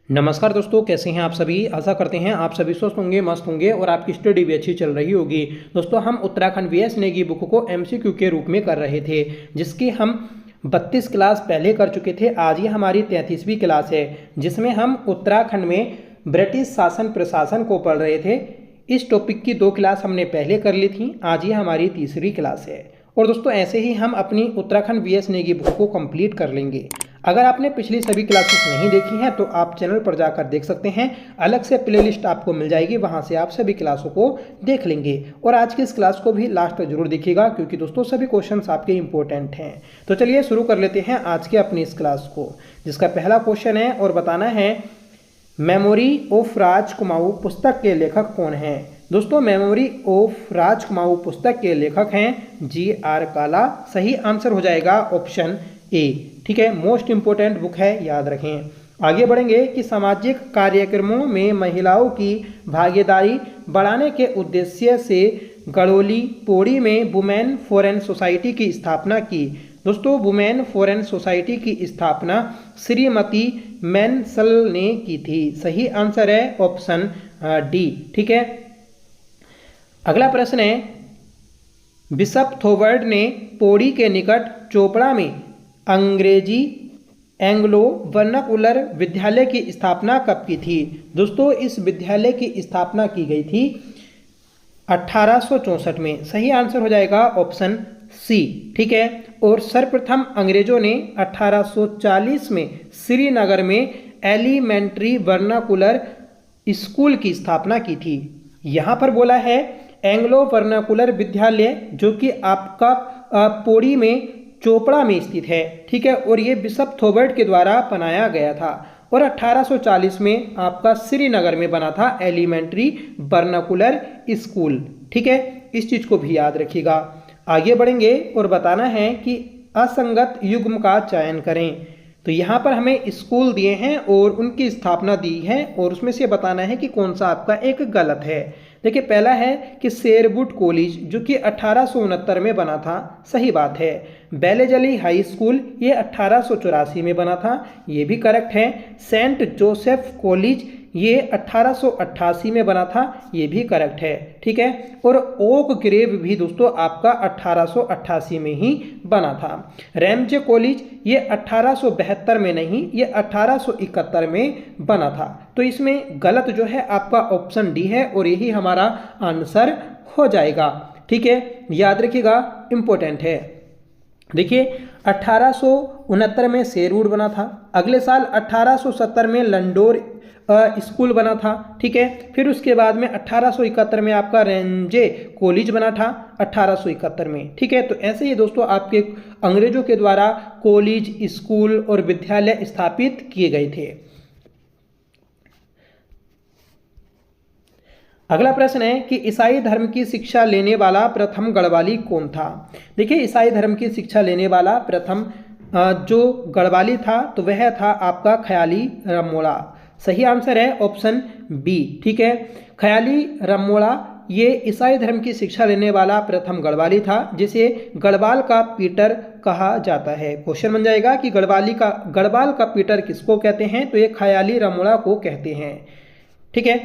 नमस्कार दोस्तों, कैसे हैं आप सभी। आशा करते हैं आप सभी स्वस्थ होंगे, मस्त होंगे और आपकी स्टडी भी अच्छी चल रही होगी। दोस्तों, हम उत्तराखंड वीएस नेगी बुक को एमसीक्यू के रूप में कर रहे थे, जिसकी हम 32 क्लास पहले कर चुके थे। आज ये हमारी 33वीं क्लास है, जिसमें हम उत्तराखंड में ब्रिटिश शासन प्रशासन को पढ़ रहे थे। इस टॉपिक की 2 क्लास हमने पहले कर ली थी, आज ये हमारी तीसरी क्लास है। और दोस्तों, ऐसे ही हम अपनी उत्तराखंड वीएस नेगी बुक को कंप्लीट कर लेंगे। अगर आपने पिछली सभी क्लासेस नहीं देखी हैं तो आप चैनल पर जाकर देख सकते हैं। अलग से प्लेलिस्ट आपको मिल जाएगी, वहां से आप सभी क्लासों को देख लेंगे। और आज की इस क्लास को भी लास्ट तक जरूर देखिएगा, क्योंकि दोस्तों सभी क्वेश्चंस आपके इंपॉर्टेंट हैं। तो चलिए शुरू कर लेते हैं आज के अपनी इस क्लास को, जिसका पहला क्वेश्चन है और बताना है मेमोरी ऑफ राज कुमाऊं पुस्तक के लेखक कौन हैं। दोस्तों, मेमोरी ऑफ राज कुमाऊं पुस्तक के लेखक हैं जी.आर. काला। सही आंसर हो जाएगा ऑप्शन ए। ठीक है, मोस्ट इंपोर्टेंट बुक है, याद रखें। आगे बढ़ेंगे कि सामाजिक कार्यक्रमों में महिलाओं की भागीदारी बढ़ाने के उद्देश्य से गड़ोली पौड़ी में वुमेन फॉरेन सोसाइटी की स्थापना की। दोस्तों, वुमेन फॉरेन सोसाइटी की स्थापना श्रीमती मैनसल ने की थी। सही आंसर है ऑप्शन डी। ठीक है, अगला प्रश्न है बिशप थोवर्ड ने पौड़ी के निकट चोपड़ा में अंग्रेजी एंग्लो वर्नाकुलर विद्यालय की स्थापना कब की थी। दोस्तों, इस विद्यालय की स्थापना की गई थी 1864 में। सही आंसर हो जाएगा ऑप्शन सी। ठीक है, और सर्वप्रथम अंग्रेजों ने 1840 में श्रीनगर में एलिमेंट्री वर्नाकुलर स्कूल की स्थापना की थी। यहाँ पर बोला है एंग्लो वर्नाकुलर विद्यालय, जो कि आपका पौड़ी में चोपड़ा में स्थित है। ठीक है, और ये बिशप थोबर्ट के द्वारा बनाया गया था। और 1840 में आपका श्रीनगर में बना था एलिमेंट्री वर्नाकुलर स्कूल। ठीक है, इस चीज को भी याद रखिएगा। आगे बढ़ेंगे और बताना है कि असंगत युग्म का चयन करें। तो यहाँ पर हमें स्कूल दिए हैं और उनकी स्थापना दी है, और उसमें से बताना है कि कौन सा आपका एक गलत है। देखिए, पहला है कि शेरवुड कॉलेज, जो कि 1869 में बना था। सही बात है। बेलेजली हाई स्कूल, ये 1884 में बना था, ये भी करेक्ट है। सेंट जोसेफ कॉलेज, ये 1888 में बना था, ये भी करेक्ट है। ठीक है, और ओक ग्रेव भी दोस्तों आपका 1888 में ही बना था। रैमजे कॉलेज, ये 1872 में नहीं, ये 1871 में बना था। तो इसमें गलत जो है आपका ऑप्शन डी है, और यही हमारा आंसर हो जाएगा। ठीक है, याद रखिएगा, इंपॉर्टेंट है। देखिए, 1869 में शेरवुड बना था। अगले साल 1870 में लंडोर स्कूल बना था। ठीक है, फिर उसके बाद में 1871 में आपका रेंजे कॉलेज बना था 1871 में। ठीक है, तो ऐसे ही दोस्तों आपके अंग्रेजों के द्वारा कॉलेज, स्कूल और विद्यालय स्थापित किए गए थे। अगला प्रश्न है कि ईसाई धर्म की शिक्षा लेने वाला प्रथम गढ़वाली कौन था। देखिए, ईसाई धर्म की शिक्षा लेने वाला प्रथम जो गढ़वाली था, तो वह था आपका ख्याली रमोड़ा। सही आंसर है ऑप्शन बी। ठीक है, ख्याली रमोड़ा ये ईसाई धर्म की शिक्षा लेने वाला प्रथम गढ़वाली था, जिसे गढ़वाल का पीटर कहा जाता है। क्वेश्चन बन जाएगा कि गढ़वाल का पीटर किसको कहते हैं, तो ये ख्याली रमोड़ा को कहते हैं। ठीक है,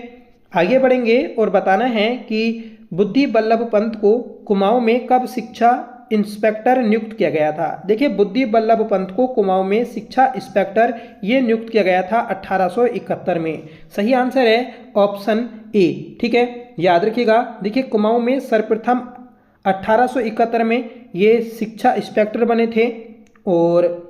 आगे बढ़ेंगे और बताना है कि बुद्धि बल्लभ पंत को कुमाऊं में कब शिक्षा इंस्पेक्टर नियुक्त किया गया था। देखिए, बुद्धि बल्लभ पंत को कुमाऊं में शिक्षा इंस्पेक्टर ये नियुक्त किया गया था 1871 में। सही आंसर है ऑप्शन ए। ठीक है, याद रखिएगा। देखिए, कुमाऊं में सर्वप्रथम 1871 में ये शिक्षा इंस्पेक्टर बने थे, और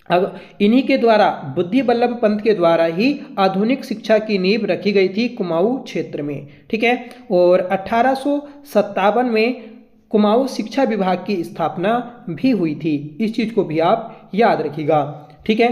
अब इन्हीं के द्वारा, बुद्धि बल्लभ पंत के द्वारा ही आधुनिक शिक्षा की नींव रखी गई थी कुमाऊं क्षेत्र में। ठीक है, और 1857 में कुमाऊं शिक्षा विभाग की स्थापना भी हुई थी। इस चीज को भी आप याद रखिएगा। ठीक है,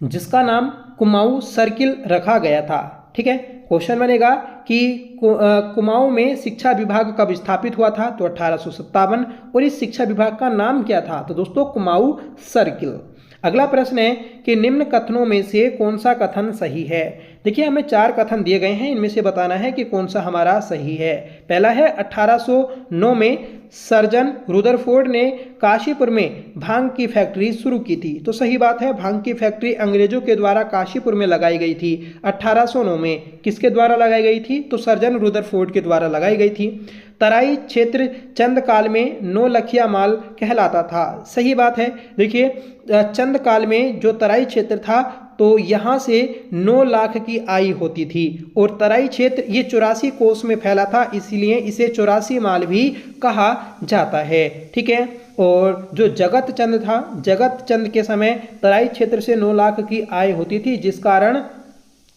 जिसका नाम कुमाऊं सर्किल रखा गया था। ठीक है, क्वेश्चन बनेगा कि कुमाऊं में शिक्षा विभाग कब स्थापित हुआ था, तो 1857। और इस शिक्षा विभाग का नाम क्या था, तो दोस्तों कुमाऊं सर्किल। अगला प्रश्न है कि निम्न कथनों में से कौन सा कथन सही है। देखिए हमें 4 कथन दिए गए हैं, इनमें से बताना है कि कौन सा हमारा सही है। पहला है 1809 में सर्जन रुदरफोर्ड ने काशीपुर में भांग की फैक्ट्री शुरू की थी। तो सही बात है, भांग की फैक्ट्री अंग्रेजों के द्वारा काशीपुर में लगाई गई थी 1809 में। किसके द्वारा लगाई गई थी? तो सर्जन रुदरफोर्ड के द्वारा लगाई गई थी। तराई क्षेत्र चंद काल में 9 लखिया माल कहलाता था। सही बात है। देखिए चंद काल में जो तराई क्षेत्र था तो यहाँ से 9 लाख की आय होती थी और तराई क्षेत्र ये 84 कोस में फैला था, इसीलिए इसे 84 माल भी कहा जाता है। ठीक है। और जो जगत चंद था, जगत चंद के समय तराई क्षेत्र से 9 लाख की आय होती थी, जिस कारण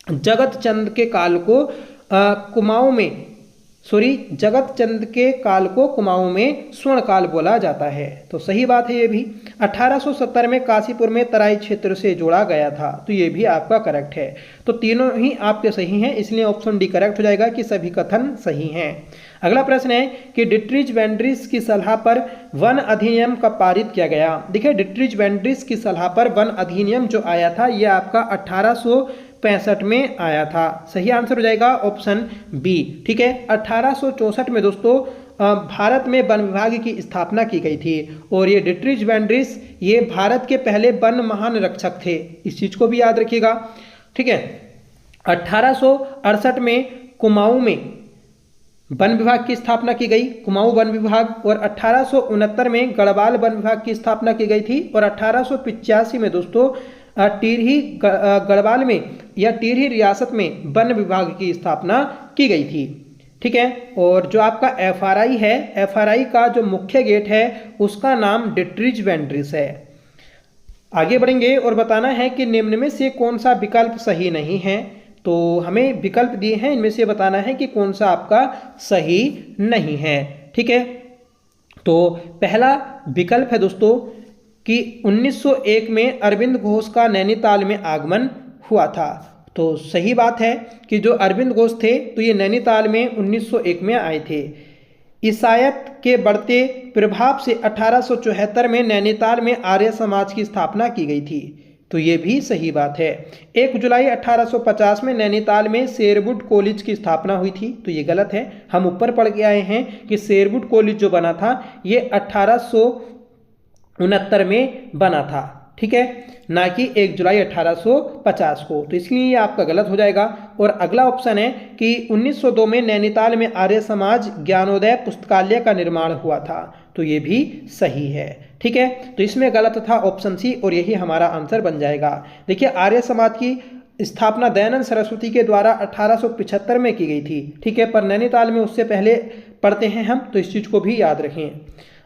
जगत चंद के काल को कुमाऊं में जगत चंद के काल को कुमाऊं में स्वर्ण काल बोला जाता है। तो सही बात है ये भी। 1870 में काशीपुर में तराई क्षेत्र से जोड़ा गया था, तो ये भी आपका करेक्ट है। तो तीनों ही आपके सही हैं, इसलिए ऑप्शन डी करेक्ट हो जाएगा कि सभी कथन सही हैं। अगला प्रश्न है कि डिट्रिज वेंड्रिस की सलाह पर वन अधिनियम कब पारित किया गया। देखिए डिट्रिज वेंड्रिस की सलाह पर वन अधिनियम जो आया था ये आपका 1865 में आया था। सही आंसर हो जाएगा ऑप्शन बी। ठीक है। 1864 में दोस्तों भारत में वन विभाग की स्थापना की गई थी और ये डिट्रिज वेंड्रिस ये भारत के पहले वन महानिरीक्षक थे, इस चीज को भी याद रखिएगा। ठीक है। 1868 में कुमाऊं में वन विभाग की स्थापना की गई, कुमाऊं वन विभाग, और 1869 में गढ़वाल वन विभाग की स्थापना की गई थी और 1885 में दोस्तों टिहरी गढ़वाल में या टिहरी रियासत में वन विभाग की स्थापना की गई थी। ठीक है। और जो आपका एफआरआई है, एफआरआई का जो मुख्य गेट है उसका नाम डिट्रिज वेंड्रिस है। आगे बढ़ेंगे और बताना है कि निम्न में से कौन सा विकल्प सही नहीं है। तो हमें विकल्प दिए हैं, इनमें से बताना है कि कौन सा आपका सही नहीं है। ठीक है। तो पहला विकल्प है दोस्तों कि 1901 में अरविंद घोष का नैनीताल में आगमन हुआ था। तो सही बात है कि जो अरविंद घोष थे तो ये नैनीताल में 1901 में आए थे। ईसाईयत के बढ़ते प्रभाव से 1874 में नैनीताल में आर्य समाज की स्थापना की गई थी। तो ये भी सही बात है। 1 जुलाई 1850 में नैनीताल में शेरवुड कॉलेज की स्थापना हुई थी। तो ये गलत है, हम ऊपर पढ़ के आए हैं कि शेरवुड कॉलेज जो बना था ये 1869 में बना था। ठीक है, ना कि 1 जुलाई 1850 को। तो इसलिए ये आपका गलत हो जाएगा। और अगला ऑप्शन है कि 1902 में नैनीताल में आर्य समाज ज्ञानोदय पुस्तकालय का निर्माण हुआ था। तो ये भी सही है। ठीक है। तो इसमें गलत था ऑप्शन सी और यही हमारा आंसर बन जाएगा। देखिए आर्य समाज की स्थापना दयानंद सरस्वती के द्वारा 1875 में की गई थी। ठीक है, पर नैनीताल में उससे पहले पढ़ते हैं हम, तो इस चीज़ को भी याद रखें।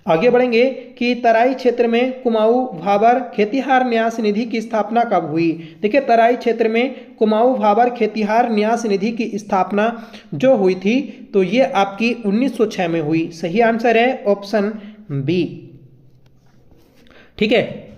आगे बढ़ेंगे कि तराई क्षेत्र में कुमाऊं भाबर खेतिहार न्यास निधि की स्थापना कब हुई। देखिए तराई क्षेत्र में कुमाऊं भाबर खेतिहार न्यास निधि की स्थापना जो हुई थी तो ये आपकी 1906 में हुई। सही आंसर है ऑप्शन बी। ठीक है।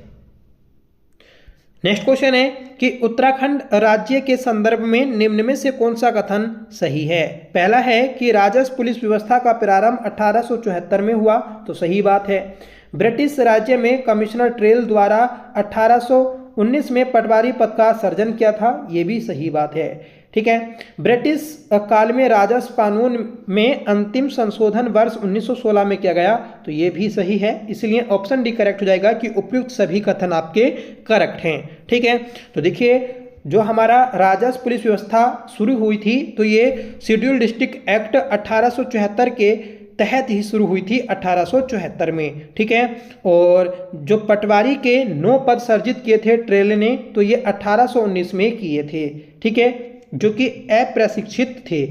नेक्स्ट क्वेश्चन है कि उत्तराखंड राज्य के संदर्भ में निम्न में से कौन सा कथन सही है। पहला है कि राजस्व पुलिस व्यवस्था का प्रारंभ 1874 में हुआ। तो सही बात है। ब्रिटिश राज्य में कमिश्नर ट्रेल द्वारा 1819 में पटवारी पद का सर्जन किया था। ये भी सही बात है। ठीक है। ब्रिटिश काल में राजस्व कानून में अंतिम संशोधन वर्ष 1916 में किया गया। तो ये भी सही है, इसलिए ऑप्शन डी करेक्ट हो जाएगा कि उपयुक्त सभी कथन आपके करेक्ट हैं। ठीक है। तो देखिए जो हमारा राजस्व पुलिस व्यवस्था शुरू हुई थी तो ये शेड्यूल डिस्ट्रिक्ट एक्ट 1874 के तहत ही शुरू हुई थी 1874 में। ठीक है। और जो पटवारी के 9 पद सर्जित किए थे ट्रेल ने तो ये 1819 में किए थे। ठीक है, जो कि अप्रशिक्षित थे,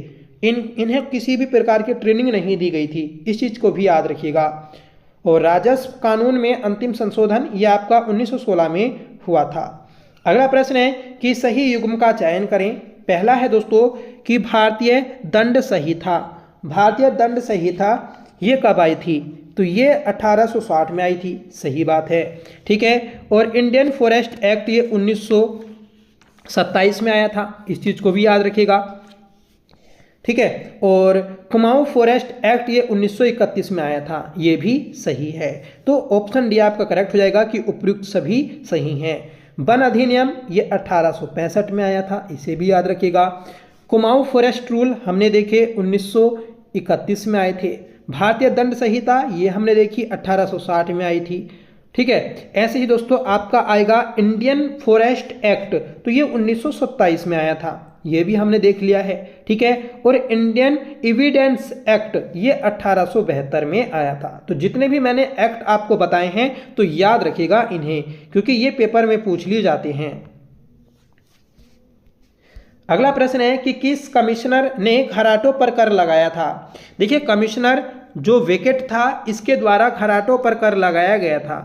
इन्हें किसी भी प्रकार की ट्रेनिंग नहीं दी गई थी, इस चीज़ को भी याद रखिएगा। और राजस्व कानून में अंतिम संशोधन ये आपका 1916 में हुआ था। अगला प्रश्न है कि सही युग्म का चयन करें। पहला है दोस्तों कि भारतीय दंड संहिता। भारतीय दंड संहिता ये कब आई थी तो ये 1860 में आई थी। सही बात है। ठीक है। और इंडियन फॉरेस्ट एक्ट ये 1927 में आया था, इस चीज़ को भी याद रखिएगा। ठीक है। और कुमाऊं फॉरेस्ट एक्ट ये 1931 में आया था, ये भी सही है। तो ऑप्शन डी आपका करेक्ट हो जाएगा कि उपयुक्त सभी सही हैं। वन अधिनियम ये 1865 में आया था, इसे भी याद रखिएगा। कुमाऊं फॉरेस्ट रूल हमने देखे 1931 में आए थे। भारतीय दंड संहिता ये हमने देखी 1860 में आई थी। ठीक है। ऐसे ही दोस्तों आपका आएगा इंडियन फॉरेस्ट एक्ट, तो ये 1927 में आया था, ये भी हमने देख लिया है। ठीक है। और इंडियन एविडेंस एक्ट ये 1872 में आया था। तो जितने भी मैंने एक्ट आपको बताए हैं तो याद रखिएगा इन्हें, क्योंकि ये पेपर में पूछ लिए जाते हैं। अगला प्रश्न है कि किस कमिश्नर ने खराटों पर कर लगाया था। देखिए, कमिश्नर जो वेकेट था इसके द्वारा खराटों पर कर लगाया गया था।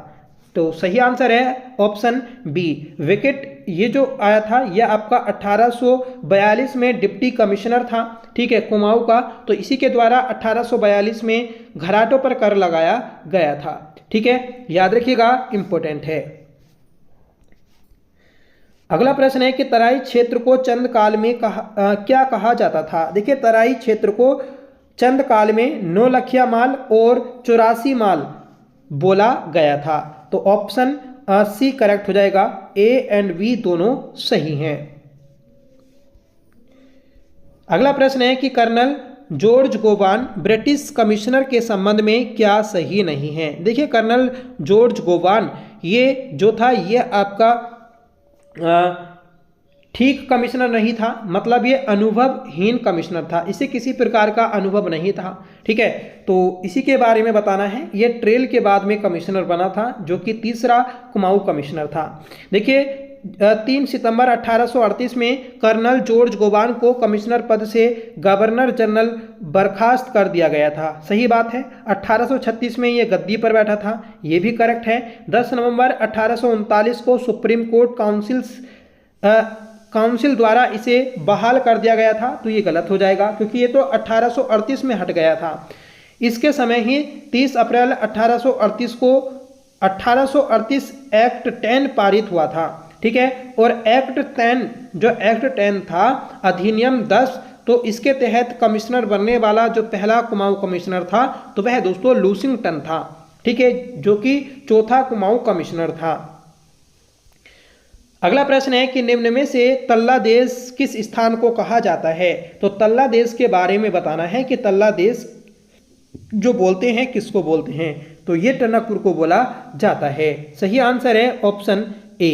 तो सही आंसर है ऑप्शन बी, वेकेट। ये जो आया था यह आपका 1842 में डिप्टी कमिश्नर था, ठीक है, कुमाऊं का। तो इसी के द्वारा 1842 में घराटों पर कर लगाया गया था। ठीक है, याद रखिएगा, इंपॉर्टेंट है। अगला प्रश्न है कि तराई क्षेत्र को चंद काल में क्या कहा जाता था। देखिए, तराई क्षेत्र को चंद काल में नौलखिया माल और 84 माल बोला गया था। तो ऑप्शन सी करेक्ट हो जाएगा, ए एंड बी दोनों सही हैं। अगला प्रश्न है कि कर्नल जॉर्ज गोवान ब्रिटिश कमिश्नर के संबंध में क्या सही नहीं है। देखिए, कर्नल जॉर्ज गोवान ये जो था ये आपका ठीक कमिश्नर नहीं था, मतलब ये अनुभवहीन कमिश्नर था, इसे किसी प्रकार का अनुभव नहीं था। ठीक है, तो इसी के बारे में बताना है। ये ट्रेल के बाद में कमिश्नर बना था, जो कि तीसरा कुमाऊं कमिश्नर था। देखिए, 3 सितंबर 1838 में कर्नल जॉर्ज गोवान को कमिश्नर पद से गवर्नर जनरल बर्खास्त कर दिया गया था। सही बात है। 1836 में ये गद्दी पर बैठा था, ये भी करेक्ट है। 10 नवंबर 1839 को सुप्रीम कोर्ट काउंसिल द्वारा इसे बहाल कर दिया गया था, तो ये गलत हो जाएगा, क्योंकि ये तो 1838 में हट गया था। इसके समय ही 30 अप्रैल 1838 को 1838 एक्ट 10 पारित हुआ था। ठीक है। और एक्ट 10 जो एक्ट 10 था, अधिनियम 10, तो इसके तहत कमिश्नर बनने वाला जो पहला कुमाऊं कमिश्नर था तो वह दोस्तों लूसिंगटन था। ठीक है, जो कि चौथा कुमाऊं कमिश्नर था। अगला प्रश्न है कि निम्न में से तल्ला देश किस स्थान को कहा जाता है। तो तल्ला देश के बारे में बताना है कि तल्ला देश जो बोलते हैं किसको बोलते हैं। तो ये टनकपुर को बोला जाता है। सही आंसर है ऑप्शन ए।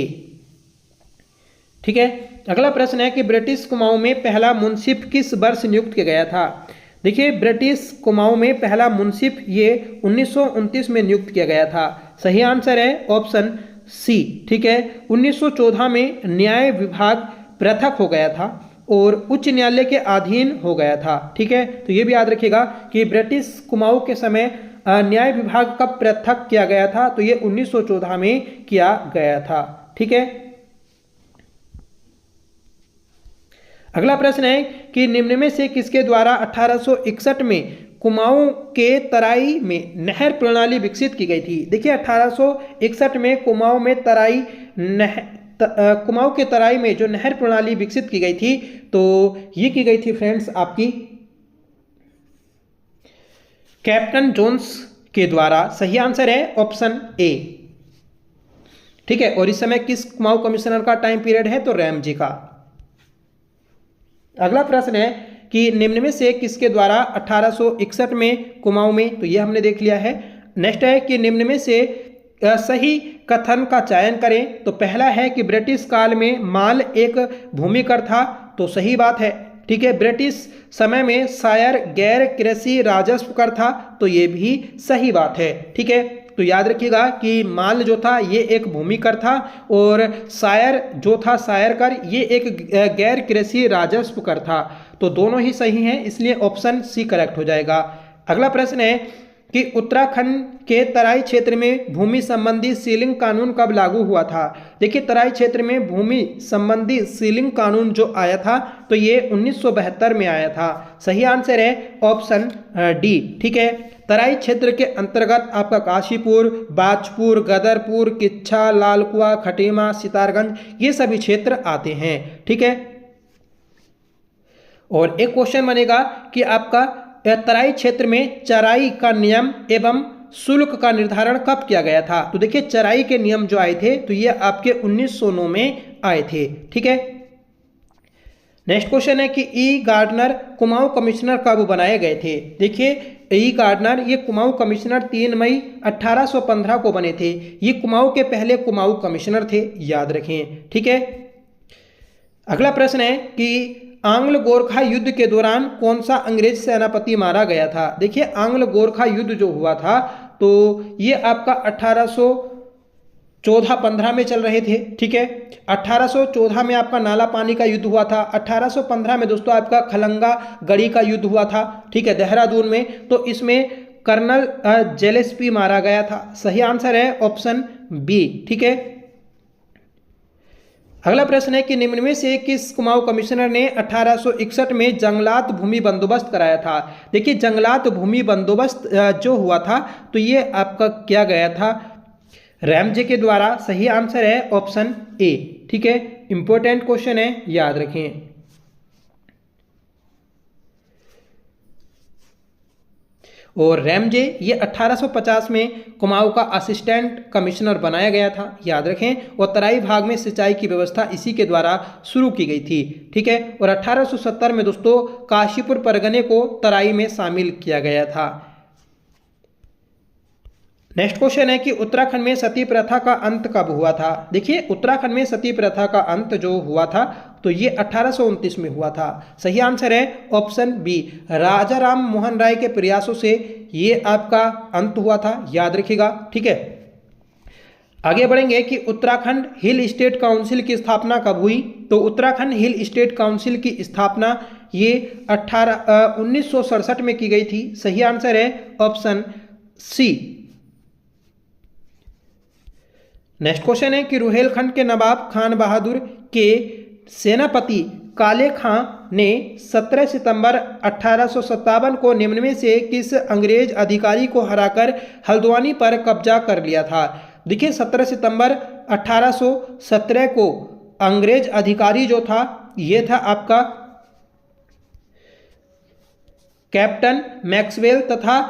ठीक है। अगला प्रश्न है कि ब्रिटिश कुमाऊं में पहला मुंसिफ किस वर्ष नियुक्त किया गया था। देखिए, ब्रिटिश कुमाऊं में पहला मुंसिफ ये 1929 में नियुक्त किया गया था। सही आंसर है ऑप्शन सी। ठीक है। 1914 में न्याय विभाग पृथक हो गया था और उच्च न्यायालय के अधीन हो गया था। ठीक है, तो ये भी याद रखिएगा कि ब्रिटिश कुमाऊं के समय न्याय विभाग कब पृथक किया गया था, तो ये 1914 में किया गया था। ठीक है। अगला प्रश्न है कि निम्न में से किसके द्वारा 1861 में कुमाऊं के तराई में नहर प्रणाली विकसित की गई थी। देखिए, 1861 में कुमाऊं के तराई में जो नहर प्रणाली विकसित की गई थी, तो ये की गई थी फ्रेंड्स आपकी कैप्टन जोन्स के द्वारा। सही आंसर है ऑप्शन ए। ठीक है। और इस समय किस कुमाऊं कमिश्नर का टाइम पीरियड है, तो रैमजी का। अगला प्रश्न है कि निम्न में से किसके द्वारा 1861 में कुमाऊं में, तो ये हमने देख लिया है। नेक्स्ट है कि निम्न में से सही कथन का चयन करें। तो पहला है कि ब्रिटिश काल में माल एक भूमिकर था, तो सही बात है। ठीक है। ब्रिटिश समय में शायर गैर कृषि राजस्व कर था, तो ये भी सही बात है। ठीक है। तो याद रखिएगा कि माल जो था ये एक भूमि कर था और शायर जो था शायर कर ये एक गैर कृषि राजस्व कर था। तो दोनों ही सही हैं, इसलिए ऑप्शन सी करेक्ट हो जाएगा। अगला प्रश्न है कि उत्तराखंड के तराई क्षेत्र में भूमि संबंधी सीलिंग कानून कब लागू हुआ था। देखिए, तराई क्षेत्र में भूमि संबंधी सीलिंग कानून जो आया था तो ये 1972 में आया था। सही आंसर है ऑप्शन डी। ठीक है। तराई क्षेत्र के अंतर्गत आपका काशीपुर, बाजपुर, गदरपुर, किच्छा, लालकुआ, खटीमा, सितारगंज ये सभी क्षेत्र आते हैं। ठीक है। और एक क्वेश्चन बनेगा कि आपका तराई क्षेत्र में चराई का नियम एवं शुल्क का निर्धारण कब किया गया था। तो देखिए चराई के नियम जो आए थे तो ये आपके 1909 में आए थे। ठीक है, नेक्स्ट क्वेश्चन है कि ई गार्डनर कुमाऊं कमिश्नर कब बनाए गए थे। देखिए ई गार्डनर ये कुमाऊं कमिश्नर 3 मई 1815 को बने थे। ये कुमाऊं के पहले कुमाऊं कमिश्नर थे, याद रखें। ठीक है, अगला प्रश्न है कि आंग्ल गोरखा युद्ध के दौरान कौन सा अंग्रेज सेनापति मारा गया था। देखिए आंग्ल गोरखा युद्ध जो हुआ था तो ये आपका 1814-15 में चल रहे थे। ठीक है, 1814 में आपका नाला पानी का युद्ध हुआ था। 1815 में दोस्तों आपका खलंगा गढ़ी का युद्ध हुआ था। ठीक है, देहरादून में। तो इसमें कर्नल जेलेस्पी मारा गया था। सही आंसर है ऑप्शन बी। ठीक है, अगला प्रश्न है कि निम्न में से किस कुमाऊं कमिश्नर ने 1861 में जंगलात भूमि बंदोबस्त कराया था। देखिए जंगलात भूमि बंदोबस्त जो हुआ था तो ये आपका किया गया था रैमजे के द्वारा। सही आंसर है ऑप्शन ए। ठीक है, इंपॉर्टेंट क्वेश्चन है, याद रखें। और रैमजे ये 1850 में कुमाऊं का असिस्टेंट कमिश्नर बनाया गया था, याद रखें। और तराई भाग में सिंचाई की व्यवस्था इसी के द्वारा शुरू की गई थी। ठीक है, और 1870 में दोस्तों काशीपुर परगने को तराई में शामिल किया गया था। नेक्स्ट क्वेश्चन है कि उत्तराखंड में सती प्रथा का अंत कब हुआ था। देखिए उत्तराखंड में सती प्रथा का अंत जो हुआ था तो ये 1829 में हुआ था। सही आंसर है ऑप्शन बी। राजा राम मोहन राय के प्रयासों से ये आपका अंत हुआ था, याद रखिएगा। ठीक है, आगे बढ़ेंगे कि उत्तराखंड हिल स्टेट काउंसिल की स्थापना कब हुई। तो उत्तराखंड हिल स्टेट काउंसिल की स्थापना ये 1967 में की गई थी। सही आंसर है ऑप्शन सी। नेक्स्ट क्वेश्चन है कि रुहेलखंड के नवाब खान बहादुर के सेनापति काले खां ने 17 सितंबर 1857 को निम्न में से किस अंग्रेज अधिकारी को हराकर हल्द्वानी पर कब्जा कर लिया था। देखिए 17 सितंबर 1817 को अंग्रेज अधिकारी जो था ये था आपका कैप्टन मैक्सवेल तथा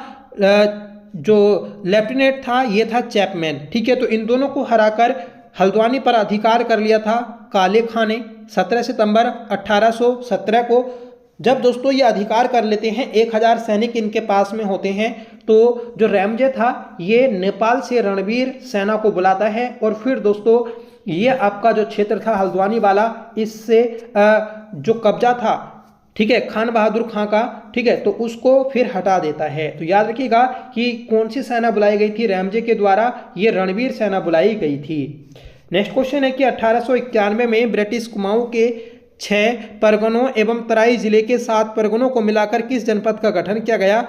जो लेफ्टिनेंट था ये था चैपमैन। ठीक है, तो इन दोनों को हराकर हल्द्वानी पर अधिकार कर लिया था काले खां ने 17 सितंबर 1817 को। जब दोस्तों ये अधिकार कर लेते हैं 1000 सैनिक इनके पास में होते हैं तो जो रैमजे था ये नेपाल से रणवीर सेना को बुलाता है और फिर दोस्तों ये आपका जो क्षेत्र था हल्द्वानी वाला इससे जो कब्जा था ठीक है खान बहादुर खां का, ठीक है, तो उसको फिर हटा देता है। तो याद रखिएगा कि कौन सी सेना बुलाई गई थी रैमजे के द्वारा, ये रणवीर सेना बुलाई गई थी। नेक्स्ट क्वेश्चन है कि 1891 में ब्रिटिश कुमाऊं के 6 परगनों एवं तराई जिले के 7 परगनों को मिलाकर किस जनपद का गठन किया गया।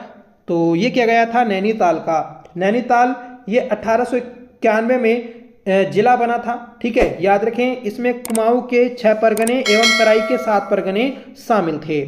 तो ये किया गया था नैनीताल का। नैनीताल ये 1891 में जिला बना था। ठीक है, याद रखें इसमें कुमाऊं के 6 परगने एवं तराई के 7 परगने शामिल थे।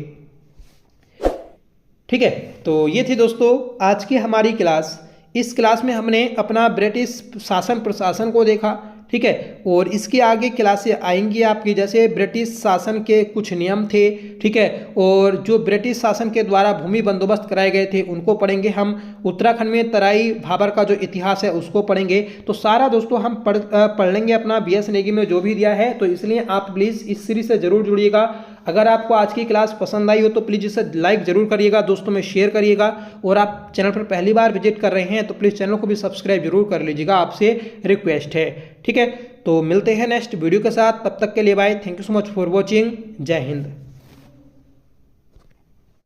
ठीक है, तो ये थी दोस्तों आज की हमारी क्लास। इस क्लास में हमने अपना ब्रिटिश शासन प्रशासन को देखा। ठीक है, और इसके आगे क्लासें आएंगी आपकी, जैसे ब्रिटिश शासन के कुछ नियम थे। ठीक है, और जो ब्रिटिश शासन के द्वारा भूमि बंदोबस्त कराए गए थे उनको पढ़ेंगे हम। उत्तराखंड में तराई भाबर का जो इतिहास है उसको पढ़ेंगे। तो सारा दोस्तों हम पढ़ लेंगे अपना BS नेगी में जो भी दिया है। तो इसलिए आप प्लीज़ इस सीरीज से ज़रूर जुड़िएगा। अगर आपको आज की क्लास पसंद आई हो तो प्लीज़ इसे लाइक ज़रूर करिएगा, दोस्तों में शेयर करिएगा। और आप चैनल पर पहली बार विजिट कर रहे हैं तो प्लीज़ चैनल को भी सब्सक्राइब जरूर कर लीजिएगा, आपसे रिक्वेस्ट है। ठीक है, तो मिलते हैं नेक्स्ट वीडियो के साथ, तब तक के लिए bye. Thank you so much for watching. जय हिंद।